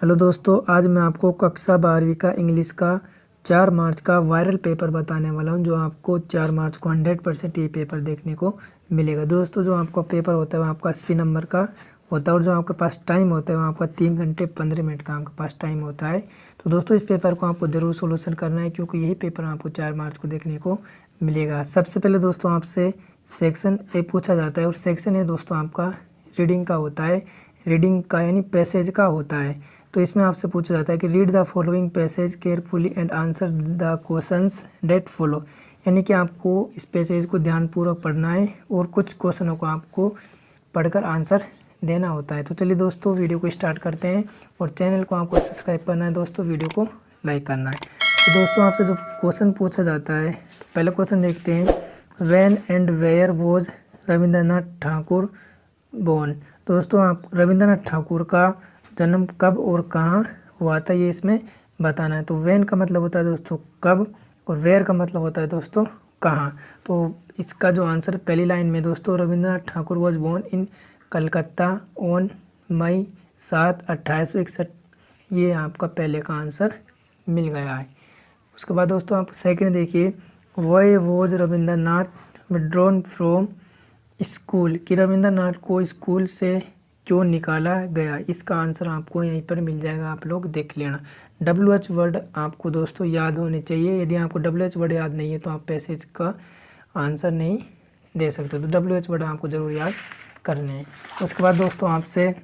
Hello दोस्तों, आज मैं आपको कक्षा 12वीं का इंग्लिश का 4 मार्च का वायरल पेपर बताने वाला हूं, जो आपको 4 मार्च को 100% ये पेपर देखने को मिलेगा। दोस्तों, जो आपका पेपर होता है वो आपका 80 नंबर का होता है और जो आपके पास टाइम होता है वो आपका 3 घंटे 15 मिनट का आपके पास टाइम होता है। तो दोस्तों, इस पेपर को आपको ज़रूर सोल्यूशन करना है, क्योंकि यही पेपर आपको 4 मार्च को देखने को मिलेगा। सबसे पहले दोस्तों आपसे सेक्शन ए पूछा जाता है और सेक्शन ए दोस्तों आपका रीडिंग का होता है, रीडिंग का यानी पैसेज का होता है। तो इसमें आपसे पूछा जाता है कि read the following passage carefully and answer the questions that follow, यानी कि आपको इस पैसेज को ध्यानपूर्वक पढ़ना है और कुछ क्वेश्चनों को आपको पढ़कर आंसर देना होता है। तो चलिए दोस्तों, वीडियो को स्टार्ट करते हैं और चैनल को आपको सब्सक्राइब करना है दोस्तों, वीडियो को लाइक करना है। तो दोस्तों, आपसे जो क्वेश्चन पूछा जाता है, तो पहला क्वेश्चन देखते हैं। When and where was Rabindranath Thakur born. दोस्तों, आप रविंद्रनाथ ठाकुर का जन्म कब और कहाँ हुआ था, ये इसमें बताना है। तो व्हेन का मतलब होता है दोस्तों कब, और वेयर का मतलब होता है दोस्तों कहाँ। तो इसका जो आंसर पहली लाइन में दोस्तों, Rabindranath Thakur was born in Calcutta on May 7, 1861, ये आपका पहले का आंसर मिल गया है। उसके बाद दोस्तों आप सेकंड देखिए। Why was Rabindranath withdrawn from school, कि रविंद्रनाथ को स्कूल से क्यों निकाला गया, इसका आंसर आपको यहीं पर मिल जाएगा, आप लोग देख लेना। WH वर्ड आपको दोस्तों याद होने चाहिए। यदि आपको WH वर्ड याद नहीं है तो आप पैसेज का आंसर नहीं दे सकते। तो WH वर्ड आपको ज़रूर याद करने हैं। उसके बाद दोस्तों आपसे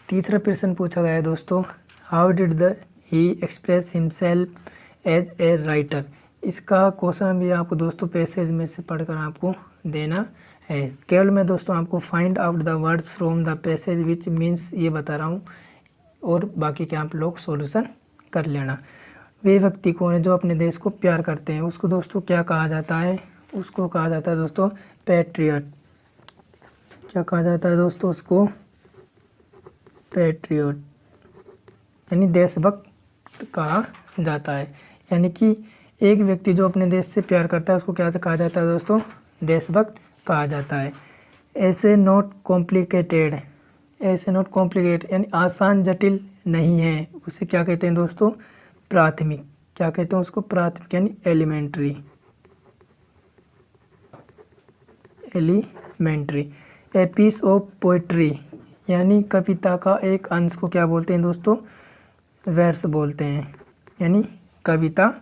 तीसरा प्रश्न पूछा गया है दोस्तों। How did he express himself as a writer, इसका क्वेश्चन भी आपको दोस्तों पैसेज में से पढ़कर आपको देना है। केवल मैं दोस्तों आपको find out the words from the passage which means ये बता रहा हूँ, और बाकी के आप लोग सॉल्यूशन कर लेना। वे व्यक्ति कौन है जो अपने देश को प्यार करते हैं, उसको दोस्तों क्या कहा जाता है, उसको कहा जाता है दोस्तों पैट्रियट। क्या कहा जाता है दोस्तों, उसको पैट्रियट यानी देशभक्त कहा जाता है। यानी कि एक व्यक्ति जो अपने देश से प्यार करता है उसको क्या कहा जाता है दोस्तों, देशभक्त कहा जाता है। ऐसे नॉट कॉम्प्लिकेटेड, ऐसे नॉट कॉम्प्लिकेटेड यानी आसान जटिल नहीं है, उसे क्या कहते हैं दोस्तों, प्राथमिक। क्या कहते हैं उसको, प्राथमिक यानी elementary, elementary. A piece of poetry यानी कविता का एक अंश को क्या बोलते हैं दोस्तों, वर्स बोलते हैं, यानी कविता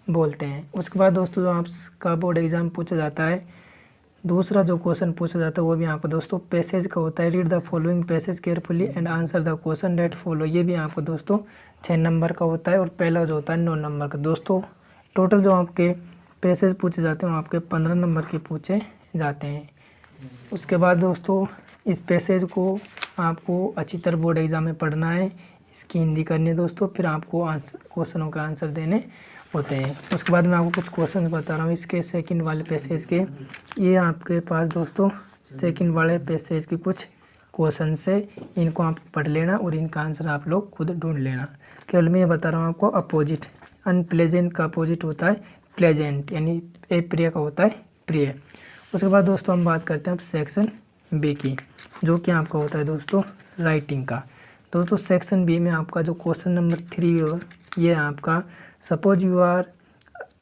बोलते हैं। उसके बाद दोस्तों जो आपका बोर्ड एग्जाम पूछा जाता है, दूसरा जो क्वेश्चन पूछा जाता है वो भी आपको दोस्तों पैसेज का होता है। Read the following passage carefully and answer the question that follow, ये भी आपको दोस्तों 6 नंबर का होता है और पहला जो होता है 9 नंबर का। दोस्तों टोटल जो आपके पैसेज पूछे जाते हैं वो आपके 15 नंबर के पूछे जाते हैं। उसके बाद दोस्तों इस पैसेज को आपको अच्छी तरह बोर्ड एग्जाम में पढ़ना है, इसकी हिंदी करनी है दोस्तों, फिर आपको क्वेश्चनों के आंसर देने होते हैं। उसके बाद मैं आपको कुछ क्वेश्चन बता रहा हूँ इसके सेकंड वाले पैसेज के। ये आपके पास दोस्तों सेकंड वाले पैसेज के कुछ क्वेश्चन से, इनको आप पढ़ लेना और इनका आंसर आप लोग खुद ढूंढ लेना। केवल मैं ये बता रहा हूँ आपको अपोजिट, अनप्लेजेंट का अपोजिट होता है प्लेजेंट, यानी अप्रिय का होता है प्रिय। उसके बाद दोस्तों हम बात करते हैं अब सेक्शन बी की, जो कि आपका होता है दोस्तों राइटिंग का। दोस्तों सेक्शन बी में आपका जो क्वेश्चन नंबर 3 ये आपका, suppose you are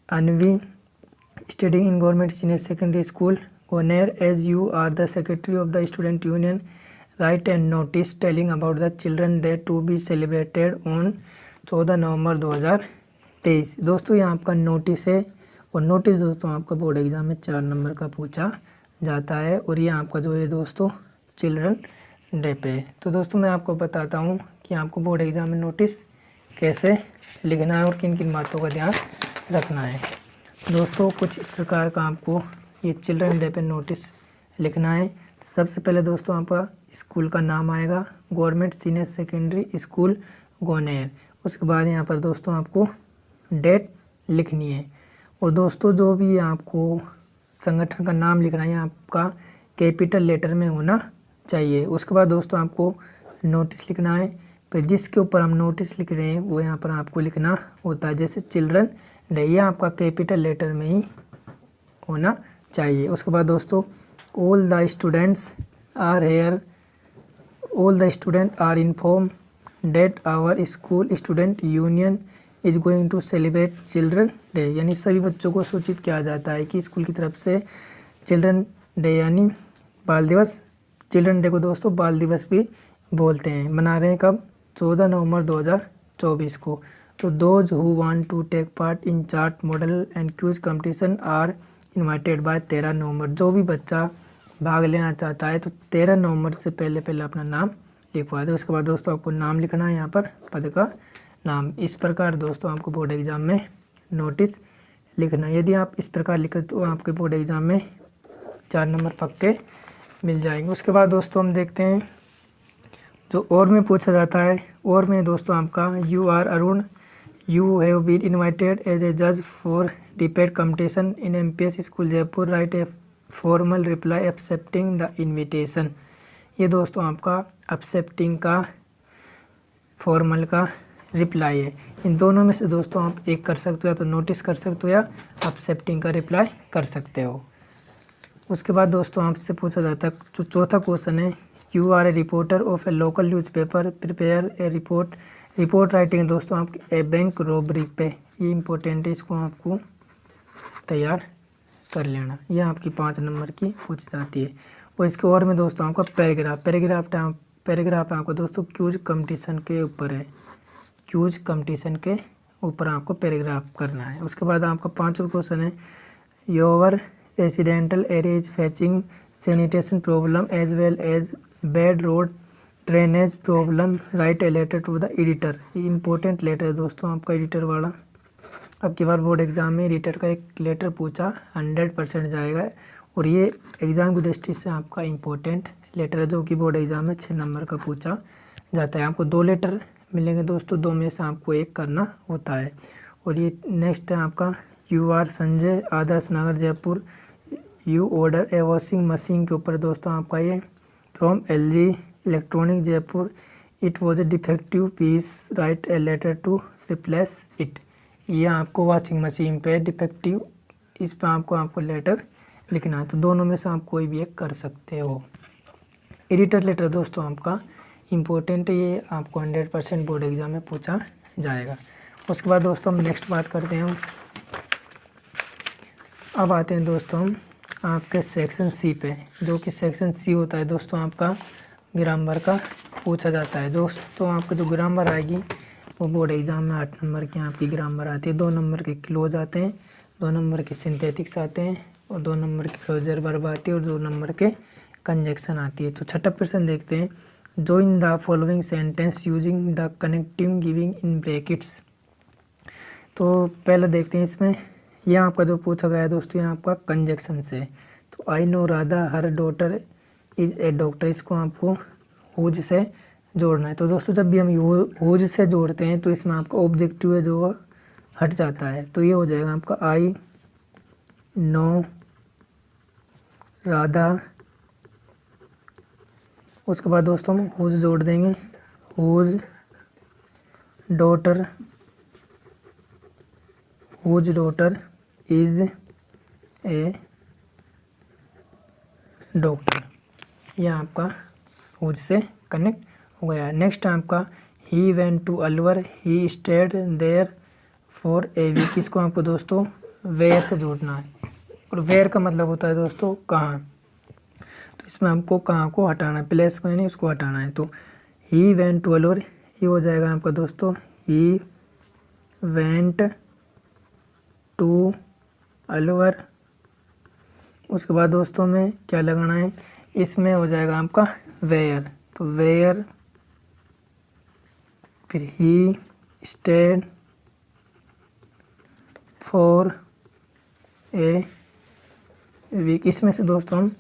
Anvi studying in government senior secondary school Goner, as you are the secretary of the student union, write and notice telling about the children day to be celebrated on 14 November 2023। दोस्तों ये आपका notice है, और notice दोस्तों आपका board exam में 4 number का पूछा जाता है, और ये आपका जो है दोस्तों चिल्ड्रन डे पे। तो दोस्तों मैं आपको बताता हूँ कि आपको बोर्ड एग्जाम में नोटिस कैसे लिखना है और किन किन बातों का ध्यान रखना है। दोस्तों कुछ इस प्रकार का आपको ये चिल्ड्रन डे पे नोटिस लिखना है। सबसे पहले दोस्तों आपका स्कूल का नाम आएगा, government senior secondary school Goner. उसके बाद यहाँ पर दोस्तों आपको डेट लिखनी है, और दोस्तों जो भी आपको संगठन का नाम लिखना है आपका कैपिटल लेटर में होना चाहिए। उसके बाद दोस्तों आपको नोटिस लिखना है, फिर जिसके ऊपर हम नोटिस लिख रहे हैं वो यहाँ पर आपको लिखना होता है, जैसे चिल्ड्रन डे, ये आपका कैपिटल लेटर में ही होना चाहिए। उसके बाद दोस्तों all the students are here, all the student are inform that our school student union is going to celebrate children day, यानी सभी बच्चों को सूचित किया जाता है कि स्कूल की तरफ से चिल्ड्रन डे यानी बाल दिवस, चिल्ड्रन डे को दोस्तों बाल दिवस भी बोलते हैं, मना रहे हैं कब, 14 नवंबर 2024 को। तो those who want to take part in chart model and quiz competition are invited by 13 November, जो भी बच्चा भाग लेना चाहता है तो 13 नवंबर से पहले अपना नाम लिखवा दे। उसके बाद दोस्तों आपको नाम लिखना है यहाँ पर, पद का नाम। इस प्रकार दोस्तों आपको बोर्ड एग्जाम में नोटिस लिखना, यदि आप इस प्रकार लिखें तो आपके बोर्ड एग्जाम में 4 नंबर पक्के मिल जाएंगे। उसके बाद दोस्तों हम देखते हैं जो और में पूछा जाता है। और में दोस्तों आपका you are Arun, you have been invited as a जज for debate competition in MPS school Jaipur, write a formal reply accepting the invitation. ये दोस्तों आपका एक्सेप्टिंग का फॉर्मल का रिप्लाई है। इन दोनों में से दोस्तों आप एक कर सकते हो, या तो नोटिस कर सकते हो या एक्सेप्टिंग का रिप्लाई कर सकते हो। उसके बाद दोस्तों आपसे पूछा जाता है जो चौथा क्वेश्चन है, you are a reporter of a local newspaper, prepare a report. Report writing दोस्तों आपकी ए बैंक रॉबरी पे, ये इंपॉर्टेंट है, इसको आपको तैयार कर लेना। यह आपकी 5 नंबर की पूछी जाती है। और इसके और में दोस्तों आपका पैराग्राफ आपको दोस्तों क्यूज कंपटीशन के ऊपर है, क्यूज कंपटीशन के ऊपर आपको पैराग्राफ करना है। उसके बाद आपका 5वां क्वेश्चन है, your residential area is fetching sanitation problem as well as bad road drainage problem, write a letter to the editor. ये इंपॉर्टेंट लेटर है दोस्तों आपका एडिटर वाला। अब की बार बोर्ड एग्जाम में एडिटर का एक लेटर पूछा 100% जाएगा, और ये एग्ज़ाम की दृष्टि से आपका इम्पोर्टेंट लेटर है, जो कि बोर्ड एग्जाम में 6 नंबर का पूछा जाता है। आपको 2 लेटर मिलेंगे दोस्तों, 2 में से आपको एक करना होता है। और ये नेक्स्ट है आपका, you are Sanjay, Adarsh Nagar Jaipur, you order a washing machine के ऊपर दोस्तों आपका ये from LG electronic Jaipur, it was a defective piece, write a letter to replace it. ये आपको वॉशिंग मशीन पे डिफेक्टिव, इस पर आपको लेटर लिखना है। तो दोनों में से आप कोई भी एक कर सकते हो। एडिटर लेटर दोस्तों आपका इम्पोर्टेंट है, ये आपको 100% बोर्ड एग्जाम में पूछा जाएगा। उसके बाद दोस्तों हम नेक्स्ट बात करते हैं, अब आते हैं दोस्तों हम आपके सेक्शन सी पे, जो कि सेक्शन सी होता है दोस्तों आपका ग्रामर का पूछा जाता है। दोस्तों आपको जो ग्रामर आएगी वो बोर्ड एग्जाम में 8 नंबर की आपकी ग्रामर आती है। 2 नंबर के क्लोज आते हैं, 2 नंबर के सिंथेटिक्स आते हैं, और 2 नंबर की फ्रेजल वर्ब आती है, और 2 नंबर के कंजक्शन आती है। तो छठा प्रश्न देखते हैं, join the following sentence using the connective giving in brackets. तो पहले देखते हैं इसमें, यह आपका जो पूछा गया है दोस्तों यहाँ आपका कंजक्शन से। तो I know Radha her daughter is a doctor, इसको आपको हुज से जोड़ना है। तो दोस्तों जब भी हम हुज से जोड़ते हैं तो इसमें आपका ऑब्जेक्टिव है जो हट जाता है, तो ये हो जाएगा आपका आई नो राधा। उसके बाद दोस्तों हम हुज जोड़ देंगे, whose daughter is a doctor, यह आपका हुज से कनेक्ट हो गया। नेक्स्ट आपका he went to Alwar, he stayed there for a week, इसको आपको दोस्तों वेयर से जोड़ना है, और वेयर का मतलब होता है दोस्तों कहाँ। तो इसमें हमको कहाँ को हटाना है, प्लेस को यानी उसको हटाना है। तो ही वेंट टू अलवर, ये हो जाएगा आपका दोस्तों ही वेंट टू अलवर। उसके बाद दोस्तों में क्या लगाना है, इसमें हो जाएगा आपका वेयर, तो वेयर, फिर he stayed for a week, इसमें से दोस्तों हम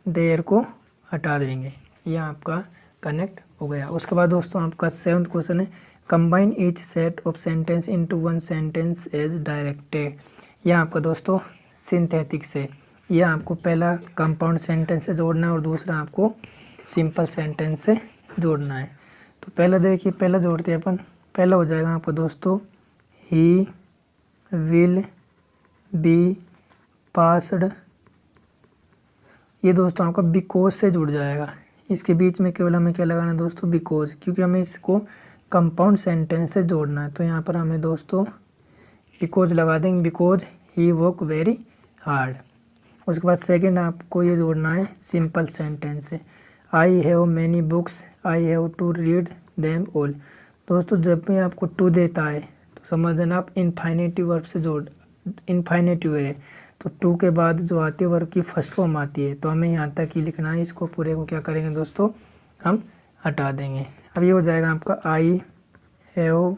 देयर को हटा देंगे, यह आपका कनेक्ट हो गया। उसके बाद दोस्तों आपका 7वां क्वेश्चन है, combine each set of sentence into one sentence as directed. यह आपका दोस्तों सिंथेटिक से, यह आपको पहला कंपाउंड सेंटेंस से जोड़ना है और दूसरा आपको सिंपल सेंटेंस से जोड़ना है। तो पहला देखिए, पहला जोड़ते हैं अपन, पहला हो जाएगा आपका दोस्तों ही विल बी पास्ड, ये दोस्तों आपका बिकॉज से जुड़ जाएगा। इसके बीच में केवल हमें क्या लगाना है दोस्तों, बिकॉज, क्योंकि हमें इसको कंपाउंड सेंटेंस से जोड़ना है। तो यहाँ पर हमें दोस्तों बिकॉज लगा देंगे, because he work very hard. उसके बाद सेकंड आपको ये जोड़ना है सिंपल सेंटेंस से, I have many books, I have to read them all. दोस्तों जब भी आपको टू देता है तो समझ लेना आप इनफाइनेटिव वर्ब से जोड़, इनफाइनेटिव है तो टू के बाद जो आती है वर्ब की फर्स्ट फॉर्म आती है, तो हमें यहाँ तक ही लिखना है। इसको पूरे को क्या करेंगे दोस्तों, हम हटा देंगे। अब ये हो जाएगा आपका आई हैव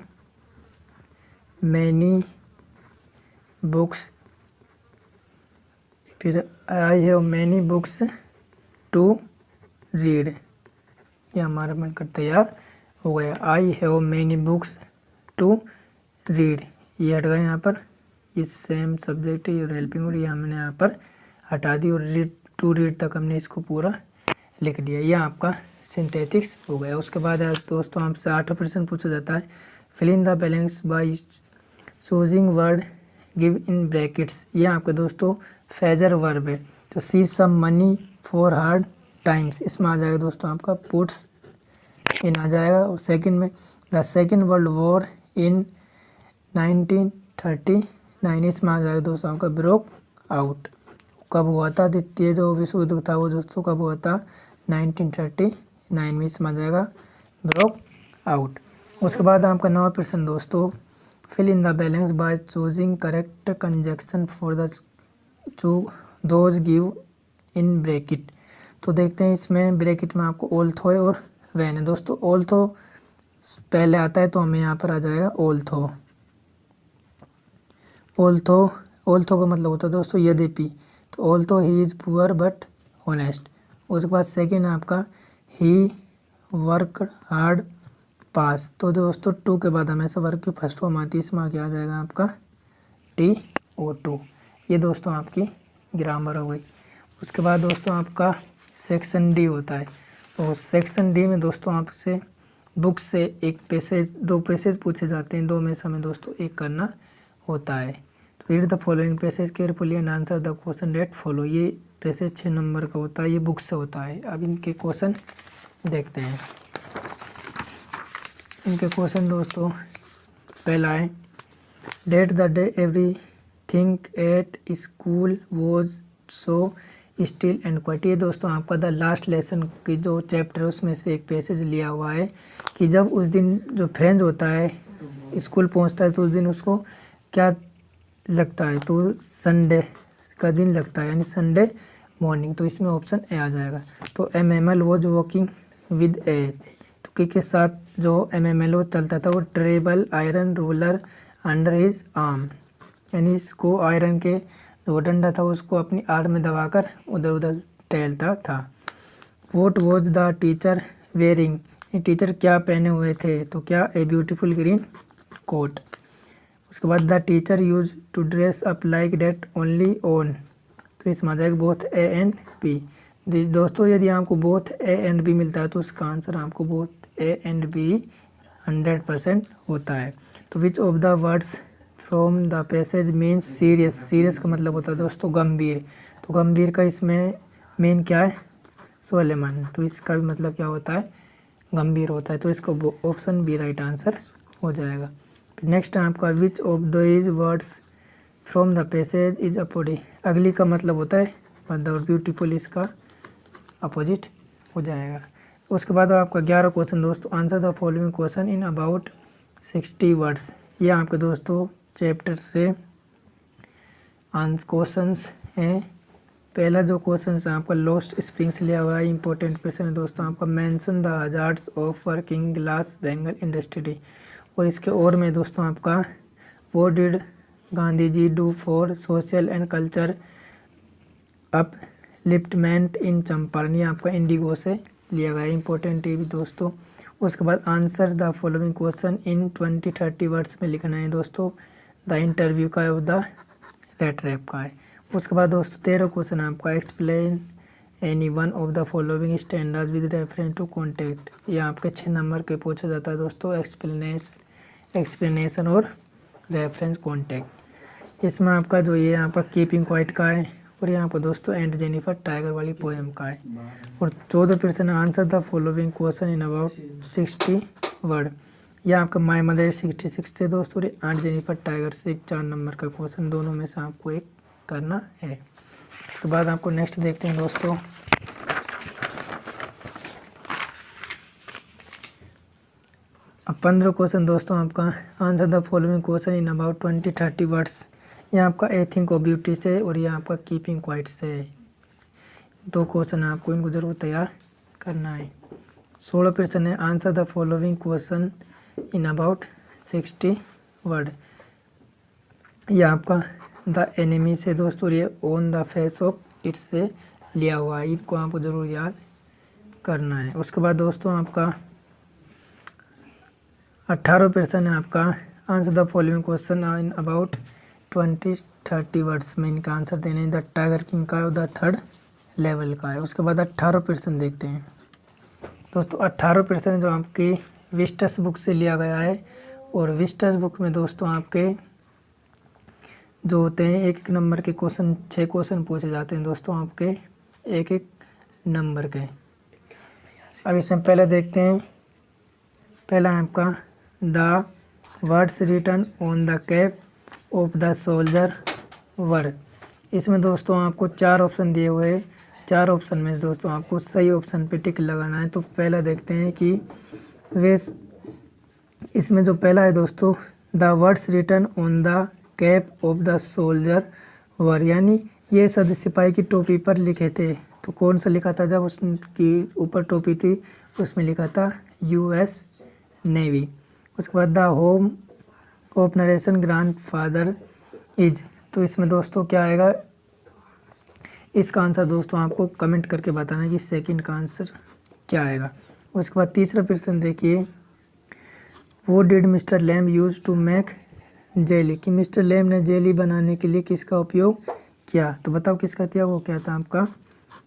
मैनी बुक्स, फिर I have many books to read, ये हमारा बनकर तैयार हो गया। I have many books to read, ये हट गया यहाँ पर, ये सेम सब्जेक्ट है और हेल्पिंग, और ये हमने यहाँ पर हटा दी और रीड टू रीड तक हमने इसको पूरा लिख दिया। ये आपका सिंथेटिक्स हो गया। उसके बाद दोस्तों हमसे 8 प्रश्न पूछा जाता है, fill in the blanks by choosing word give in brackets. ये आपके दोस्तों फेजर वर्ब है, तो see some money for hard times, इसमें आ जाएगा दोस्तों आपका पुट्स इन आ जाएगा। और सेकंड में the second world war in 1939, इसमें आ जाएगा दोस्तों आपका ब्रोक आउट। कब हुआ था द्वितीय जो विश्व युद्ध था वो दोस्तों कब हुआ था, 1939 में, इसमें आ जाएगा ब्रोक आउट। उसके बाद आपका 9वां प्रश्न दोस्तों, fill in the balance by choosing correct conjunction for the those give in bracket. तो देखते हैं इसमें ब्रैकेट में आपको ऑल्थो है और वैन है। दोस्तों ऑल्थो पहले आता है तो हमें यहाँ पर आ जाएगा ऑल्थो। ऑल्थो का मतलब होता है दोस्तों यद्यपि, तो although he is poor but honest. उसके बाद सेकंड आपका ही वर्क हार्ड पास, तो दोस्तों टू के बाद हमेशा वर्क की फर्स्ट फॉर्म आती है, इसमें आगे आ जाएगा आपका TO2। ये दोस्तों आपकी ग्रामर हो गई। उसके बाद दोस्तों आपका सेक्शन डी होता है, तो सेक्शन डी में दोस्तों आपसे बुक से एक पैसेज, 2 पैसेज पूछे जाते हैं, 2 में से हमें दोस्तों एक करना होता है। तो read the following passage carefully and answer the question that follow. ये पैसेज 6 नंबर का होता है, ये बुक से होता है। अब इनके क्वेश्चन देखते हैं। इनके क्वेश्चन दोस्तों, पहला है that the day everything at school was so still and quiet. ये दोस्तों आपका द लास्ट लेसन की जो चैप्टर है उसमें से एक पैसेज लिया हुआ है कि जब उस दिन जो फ्रेंड होता है स्कूल पहुंचता है तो उस दिन उसको क्या लगता है, तो संडे का दिन लगता है, यानी संडे मॉर्निंग। तो इसमें ऑप्शन ए आ जाएगा। तो MML was walking with a, तो के साथ जो MML वो चलता था वो treble iron roller under his arm, यानी इसको आयरन के जो डंडा था उसको अपनी आर्म में दबाकर उधर उधर टहलता था। What was the teacher wearing, ये टीचर क्या पहने हुए थे, तो क्या ए ब्यूटीफुल ग्रीन कोट। उसके बाद the teacher use to dress up like that only on, तो इसमें आ जाएगा बोथ ए एंड बी। दोस्तों यदि आपको बोथ ए एंड बी मिलता है तो उसका आंसर आपको बोथ ए एंड बी 100% होता है। तो which of the words from the passage means serious, serious का मतलब होता है दोस्तों गंभीर, तो गंभीर का इसमें मेन क्या है, सोलेमन, तो इसका भी मतलब क्या होता है, गंभीर होता है। तो इसका ऑप्शन बी राइट आंसर हो जाएगा। नेक्स्ट आपका which of these words from the passage is अपोडी, अगली का मतलब होता है मद और ब्यूटीफुल इसका अपोजिट हो जाएगा। उसके बाद आपका 11 क्वेश्चन दोस्तों, answer the following question in about 60 words. ये आपके दोस्तों चैप्टर से क्वेश्चंस हैं। पहला जो क्वेश्चन है आपका लॉस्ट स्प्रिंग्स लिया हुआ है, इंपॉर्टेंट क्वेश्चन है दोस्तों आपका। Mention the hazards of working glass bangle industry, और इसके और में दोस्तों आपका what did Gandhi ji do for social and culture upliftment in Champaran, ये आपका इंडिगो से लिया गया है, इंपॉर्टेंट ये भी दोस्तों। उसके बाद answer the following question in 20-30 words में लिखना है दोस्तों। द इंटरव्यू का है और द रेट रैप का है। उसके बाद दोस्तों 13 क्वेश्चन आपका explain any one of the following standards with reference to context, ये आपके 6 नंबर के पूछा जाता है दोस्तों, एक्सप्लेनेशन और रेफरेंस कॉन्टेक्ट। इसमें आपका जो ये आपका कीपिंग क्वाइट का है और यहाँ पर दोस्तों एंड जेनिफर टाइगर वाली पोएम का है। और 14 प्रश्न answer the following question in about 60 word, यह आपका माय मदर 66 से दोस्तों, और आंट जेनिफर टाइगर से एक 4 नंबर का क्वेश्चन, दोनों में से आपको एक करना है। इसके बाद आपको नेक्स्ट देखते हैं दोस्तों। अब 15 क्वेश्चन दोस्तों आपका, answer the following question in about 20-30 words. यह आपका ए थिंक ऑफ ब्यूटी से और यह आपका कीपिंग क्वाइट से। 2 क्वेश्चन आपको इनको जरूर तैयार करना है। 16 प्रश्न है, answer the following question in about 60 word. यह आपका द एनिमी से दोस्तों, ये on the face of it से लिया हुआ है, इनको आपको ज़रूर याद करना है। उसके बाद दोस्तों आपका 18 प्रश्न है आपका, answer the following question in about 20-30 words में इनका आंसर देने। द टाइगर किंग का है, द 3rd लेवल का है। उसके बाद 18 प्रश्न देखते हैं दोस्तों। 18 प्रश्न जो आपकी विस्टस बुक से लिया गया है, और विस्टस बुक में दोस्तों आपके जो होते हैं 1-1 नंबर के क्वेश्चन, 6 क्वेश्चन पूछे जाते हैं दोस्तों आपके 1-1 नंबर के। अब इसमें पहले देखते हैं, पहला है आपका the words written on the cap of the soldier were. इसमें दोस्तों आपको 4 ऑप्शन दिए हुए हैं। 4 ऑप्शन में दोस्तों आपको सही ऑप्शन पे टिक लगाना है। तो पहला देखते हैं कि वे, इसमें जो पहला है दोस्तों, the words written on the cap of the soldier were, यानी ये शब्द सिपाही की टोपी पर लिखे थे। तो कौन सा लिखा था, जब उसकी ऊपर टोपी थी उसमें लिखा था US नेवी। उसके बाद the home of narration grandfather is. तो इसमें दोस्तों क्या आएगा, इसका आंसर दोस्तों आपको कमेंट करके बताना है कि सेकंड का आंसर क्या आएगा। उसके बाद तीसरा प्रश्न देखिए, वो did Mr Lamb use to make jelly, कि मिस्टर लैम ने जेली बनाने के लिए किसका उपयोग किया। तो बताओ किसका किया, वो क्या था आपका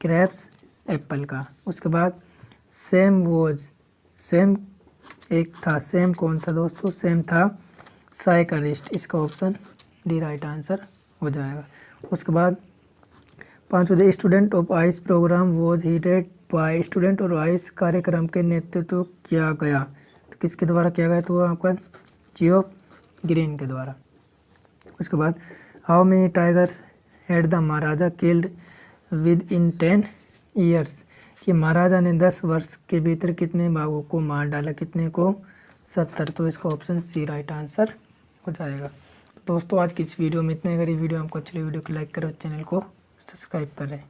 क्रैप्स एप्पल का। उसके बाद सेम वॉज, सेम एक था, सेम कौन था दोस्तों, सेम था साइकिलिस्ट। इसका ऑप्शन डी राइट आंसर हो जाएगा। उसके बाद 5वां, student of ice program was headed by, student और आइस कार्यक्रम के नेतृत्व किया गया। तो किसके द्वारा किया गया, तो वो आपका जियोफ ग्रीन के द्वारा। उसके बाद how many tigers had the Maharaja killed with in 10 years, कि महाराजा ने 10 वर्ष के भीतर कितने बाघों को मार डाला, कितने को 70। तो इसका ऑप्शन सी राइट आंसर हो जाएगा। दोस्तों आज की इस वीडियो में इतना ही। अगर ये वीडियो आपको अच्छी लगी, वीडियो को लाइक करें, चैनल को सब्सक्राइब करें।